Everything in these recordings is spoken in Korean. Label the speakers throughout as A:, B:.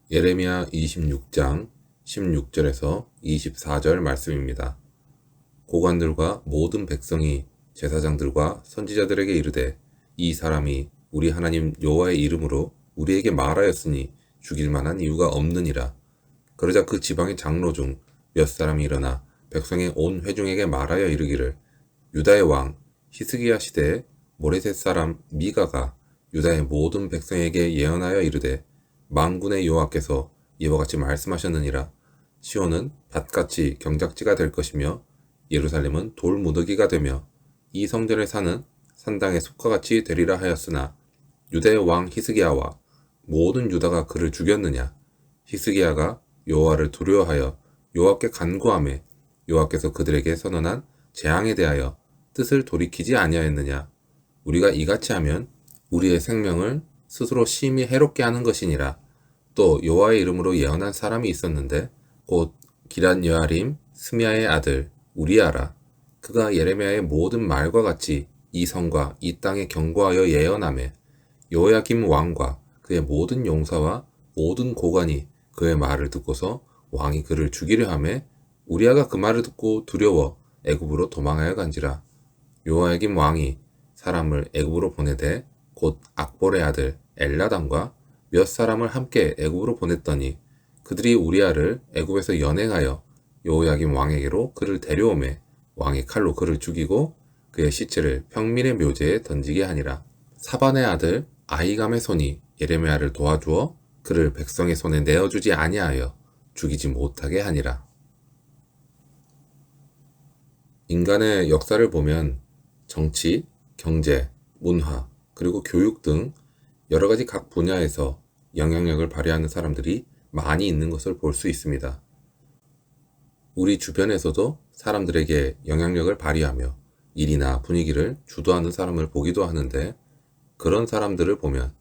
A: 예레미야 26장 16절에서 24절 말씀입니다. 고관들과 모든 백성이 제사장들과 선지자들에게 이르되 이 사람이 우리 하나님 여호와의 이름으로 우리에게 말하였으니 죽일 만한 이유가 없느니라. 그러자 그 지방의 장로 중 몇 사람이 일어나 백성의 온 회중에게 말하여 이르기를 유다의 왕 히스기야 시대에 모레셋 사람 미가가 유다의 모든 백성에게 예언하여 이르되 만군의 여호와께서 이와 같이 말씀하셨느니라. 시온은 밭같이 경작지가 될 것이며 예루살렘은 돌무더기가 되며 이 성전의 산은 산당의 숲과 같이 되리라 하였으나 유다의 왕 히스기야와 모든 유다가 그를 죽였느냐. 히스기야가 여호와를 두려워하여 여호와께 간구하매 여호와께서 그들에게 선언한 재앙에 대하여 뜻을 돌이키지 아니하였느냐. 우리가 이같이 하면 우리의 생명을 스스로 심히 해롭게 하는 것이니라. 또 여호와의 이름으로 예언한 사람이 있었는데 곧 기럇 여아림 스미야의 아들 우리아라. 그가 예레미야의 모든 말과 같이 이 성과 이 땅에 경고하여 예언하매 여호야김 왕과 그의 모든 용사와 모든 고관이 그의 말을 듣고서 왕이 그를 죽이려 하매 우리아가 그 말을 듣고 두려워 애굽으로 도망하여 간지라. 여호야김 왕이 사람을 애굽으로 보내되 곧 악볼의 아들 엘나단과 몇 사람을 함께 애굽으로 보냈더니 그들이 우리아를 애굽에서 연행하여 여호야김 왕에게로 그를 데려오매 왕이 칼로 그를 죽이고 그의 시체를 평민의 묘제에 던지게 하니라. 사반의 아들 아히감의 손이 예레미야를 도와주어 그를 백성의 손에 내어주지 아니하여 죽이지 못하게 하니라. 인간의 역사를 보면 정치, 경제, 문화, 그리고 교육 등 여러 가지 각 분야에서 영향력을 발휘하는 사람들이 많이 있는 것을 볼 수 있습니다. 우리 주변에서도 사람들에게 영향력을 발휘하며 일이나 분위기를 주도하는 사람을 보기도 하는데 그런 사람들을 보면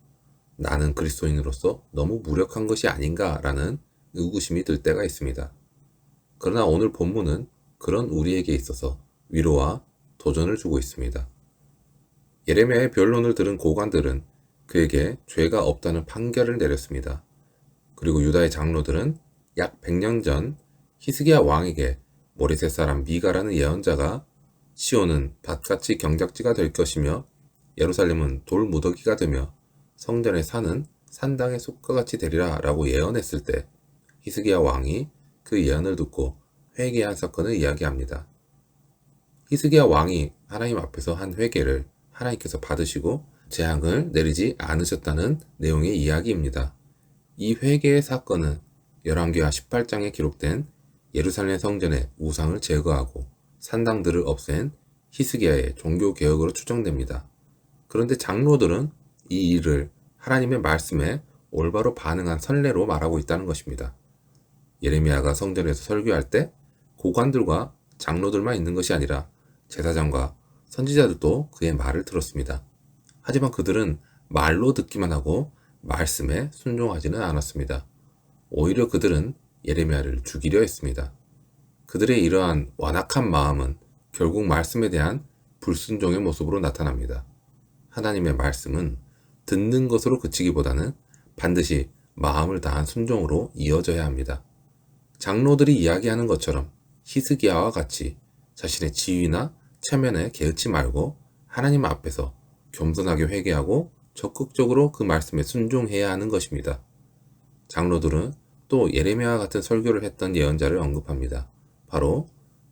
A: 나는 그리스도인으로서 너무 무력한 것이 아닌가라는 의구심이 들 때가 있습니다. 그러나 오늘 본문은 그런 우리에게 있어서 위로와 도전을 주고 있습니다. 예레미야의 변론을 들은 고관들은 그에게 죄가 없다는 판결을 내렸습니다. 그리고 유다의 장로들은 약 100년 전 히스기야 왕에게 모레셋 사람 미가라는 예언자가 시온은 밭같이 경작지가 될 것이며 예루살렘은 돌무더기가 되며 성전의 산은 산당의 숲과 같이 되리라 라고 예언했을 때 히스기야 왕이 그 예언을 듣고 회개한 사건을 이야기합니다. 히스기야 왕이 하나님 앞에서 한 회개를 하나님께서 받으시고 재앙을 내리지 않으셨다는 내용의 이야기입니다. 이 회개의 사건은 열왕기하 18장에 기록된 예루살렘 성전의 우상을 제거하고 산당들을 없앤 히스기야의 종교개혁으로 추정됩니다. 그런데 장로들은 이 일을 하나님의 말씀에 올바로 반응한 선례로 말하고 있다는 것입니다. 예레미야가 성전에서 설교할 때 고관들과 장로들만 있는 것이 아니라 제사장과 선지자들도 그의 말을 들었습니다. 하지만 그들은 말로 듣기만 하고 말씀에 순종하지는 않았습니다. 오히려 그들은 예레미야를 죽이려 했습니다. 그들의 이러한 완악한 마음은 결국 말씀에 대한 불순종의 모습으로 나타납니다. 하나님의 말씀은 듣는 것으로 그치기보다는 반드시 마음을 다한 순종으로 이어져야 합니다. 장로들이 이야기하는 것처럼 히스기야와 같이 자신의 지위나 체면에 개의치 말고 하나님 앞에서 겸손하게 회개하고 적극적으로 그 말씀에 순종해야 하는 것입니다. 장로들은 또 예레미야와 같은 설교를 했던 예언자를 언급합니다. 바로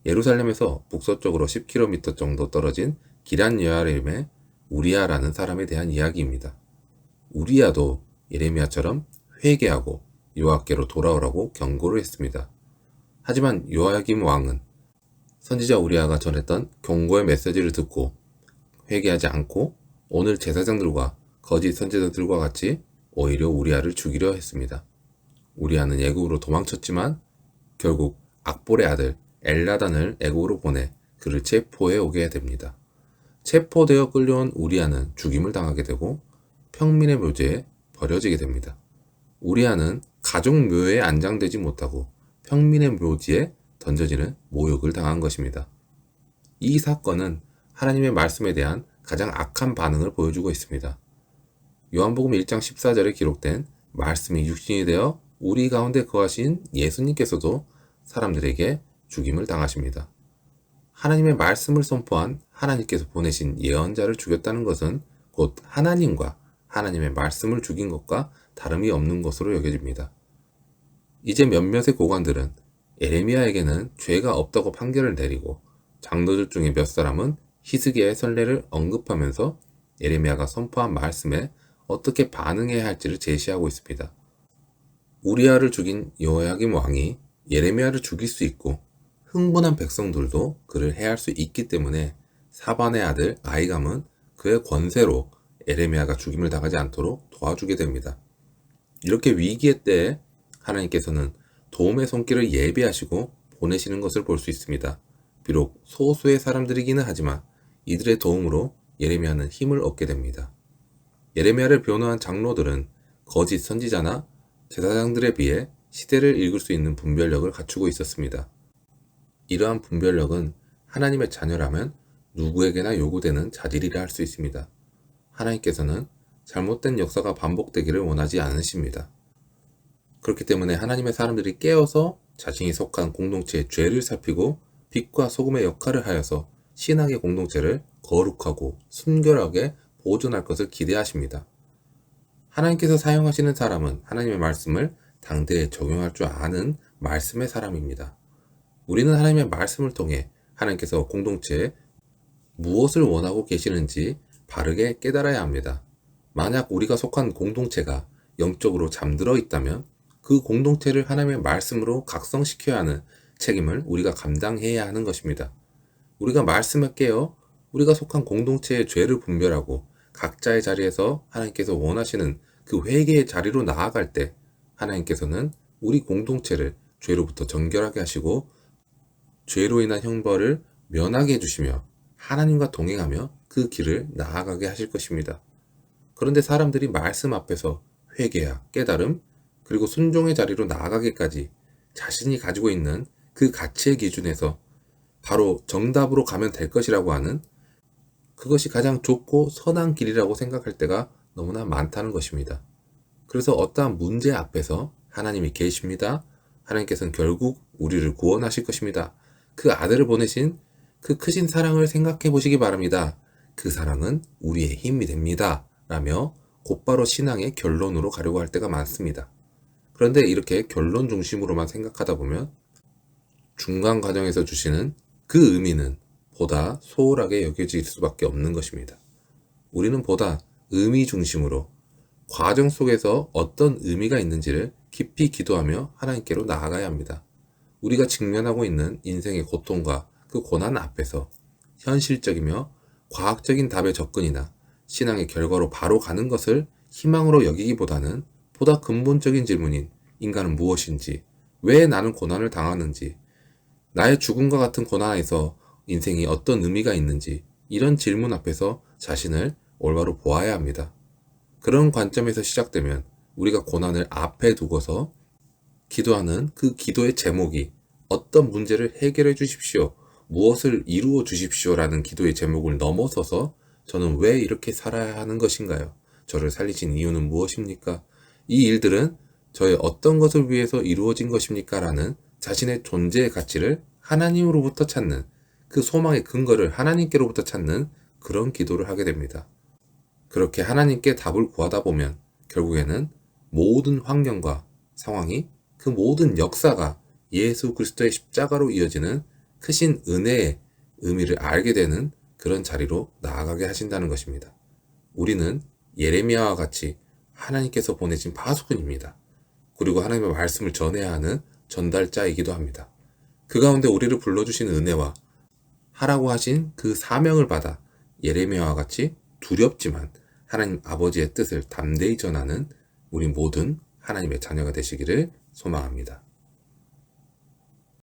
A: 예루살렘에서 북서쪽으로 10km 정도 떨어진 기럇 여아림의 우리아라는 사람에 대한 이야기입니다. 우리아도 예레미야처럼 회개하고 여호와께로 돌아오라고 경고를 했습니다. 하지만 여호야김 왕은 선지자 우리아가 전했던 경고의 메시지를 듣고 회개하지 않고 오늘 제사장들과 거짓 선지자들과 같이 오히려 우리아를 죽이려 했습니다. 우리아는 애굽으로 도망쳤지만 결국 악볼의 아들 엘나단을 애굽으로 보내 그를 체포해 오게 됩니다. 체포되어 끌려온 우리아는 죽임을 당하게 되고 평민의 묘제에 버려지게 됩니다. 우리아는 가족 묘에 안장되지 못하고 평민의 묘지에 던져지는 모욕을 당한 것입니다. 이 사건은 하나님의 말씀에 대한 가장 악한 반응을 보여주고 있습니다. 요한복음 1장 14절에 기록된 말씀이 육신이 되어 우리 가운데 거하신 예수님께서도 사람들에게 죽임을 당하십니다. 하나님의 말씀을 선포한 하나님께서 보내신 예언자를 죽였다는 것은 곧 하나님과 하나님의 말씀을 죽인 것과 다름이 없는 것으로 여겨집니다. 이제 몇몇의 고관들은 에레미야에게는 죄가 없다고 판결을 내리고 장로들 중에 몇 사람은 히스기야의 선례를 언급하면서 에레미야가 선포한 말씀에 어떻게 반응해야 할지를 제시하고 있습니다. 우리아를 죽인 여호야김 왕이 예레미야를 죽일 수 있고 흥분한 백성들도 그를 해할 수 있기 때문에 사반의 아들 아히감은 그의 권세로 에레미야가 죽임을 당하지 않도록 도와주게 됩니다. 이렇게 위기의 때에 하나님께서는 도움의 손길을 예비하시고 보내시는 것을 볼 수 있습니다. 비록 소수의 사람들이기는 하지만 이들의 도움으로 예레미야는 힘을 얻게 됩니다. 예레미야를 변호한 장로들은 거짓 선지자나 제사장들에 비해 시대를 읽을 수 있는 분별력을 갖추고 있었습니다. 이러한 분별력은 하나님의 자녀라면 누구에게나 요구되는 자질이라 할 수 있습니다. 하나님께서는 잘못된 역사가 반복되기를 원하지 않으십니다. 그렇기 때문에 하나님의 사람들이 깨어서 자신이 속한 공동체의 죄를 살피고 빛과 소금의 역할을 하여서 신앙의 공동체를 거룩하고 순결하게 보존할 것을 기대하십니다. 하나님께서 사용하시는 사람은 하나님의 말씀을 당대에 적용할 줄 아는 말씀의 사람입니다. 우리는 하나님의 말씀을 통해 하나님께서 공동체에 무엇을 원하고 계시는지 바르게 깨달아야 합니다. 만약 우리가 속한 공동체가 영적으로 잠들어 있다면 그 공동체를 하나님의 말씀으로 각성시켜야 하는 책임을 우리가 감당해야 하는 것입니다. 우리가 말씀에 깨어 우리가 속한 공동체의 죄를 분별하고 각자의 자리에서 하나님께서 원하시는 그 회개의 자리로 나아갈 때 하나님께서는 우리 공동체를 죄로부터 정결하게 하시고 죄로 인한 형벌을 면하게 해주시며 하나님과 동행하며 그 길을 나아가게 하실 것입니다. 그런데 사람들이 말씀 앞에서 회개와 깨달음 그리고 순종의 자리로 나아가기까지 자신이 가지고 있는 그 가치의 기준에서 바로 정답으로 가면 될 것이라고 하는 그것이 가장 좋고 선한 길이라고 생각할 때가 너무나 많다는 것입니다. 그래서 어떠한 문제 앞에서 하나님이 계십니다. 하나님께서는 결국 우리를 구원하실 것입니다. 그 아들을 보내신 그 크신 사랑을 생각해 보시기 바랍니다. 그 사랑은 우리의 힘이 됩니다. 라며 곧바로 신앙의 결론으로 가려고 할 때가 많습니다. 그런데 이렇게 결론 중심으로만 생각하다 보면 중간 과정에서 주시는 그 의미는 보다 소홀하게 여겨질 수밖에 없는 것입니다. 우리는 보다 의미 중심으로 과정 속에서 어떤 의미가 있는지를 깊이 기도하며 하나님께로 나아가야 합니다. 우리가 직면하고 있는 인생의 고통과 그 고난 앞에서 현실적이며 과학적인 답의 접근이나 신앙의 결과로 바로 가는 것을 희망으로 여기기보다는 보다 근본적인 질문인 인간은 무엇인지, 왜 나는 고난을 당하는지, 나의 죽음과 같은 고난에서 인생이 어떤 의미가 있는지 이런 질문 앞에서 자신을 올바로 보아야 합니다. 그런 관점에서 시작되면 우리가 고난을 앞에 두고서 기도하는 그 기도의 제목이 어떤 문제를 해결해 주십시오, 무엇을 이루어 주십시오 라는 기도의 제목을 넘어서서 저는 왜 이렇게 살아야 하는 것인가요? 저를 살리신 이유는 무엇입니까? 이 일들은 저의 어떤 것을 위해서 이루어진 것입니까? 라는 자신의 존재의 가치를 하나님으로부터 찾는 그 소망의 근거를 하나님께로부터 찾는 그런 기도를 하게 됩니다. 그렇게 하나님께 답을 구하다 보면 결국에는 모든 환경과 상황이 그 모든 역사가 예수 그리스도의 십자가로 이어지는 크신 은혜의 의미를 알게 되는 그런 자리로 나아가게 하신다는 것입니다. 우리는 예레미야와 같이 하나님께서 보내신 파수꾼입니다. 그리고 하나님의 말씀을 전해야 하는 전달자이기도 합니다. 그 가운데 우리를 불러주신 은혜와 하라고 하신 그 사명을 받아 예레미야와 같이 두렵지만 하나님 아버지의 뜻을 담대히 전하는 우리 모든 하나님의 자녀가 되시기를 소망합니다.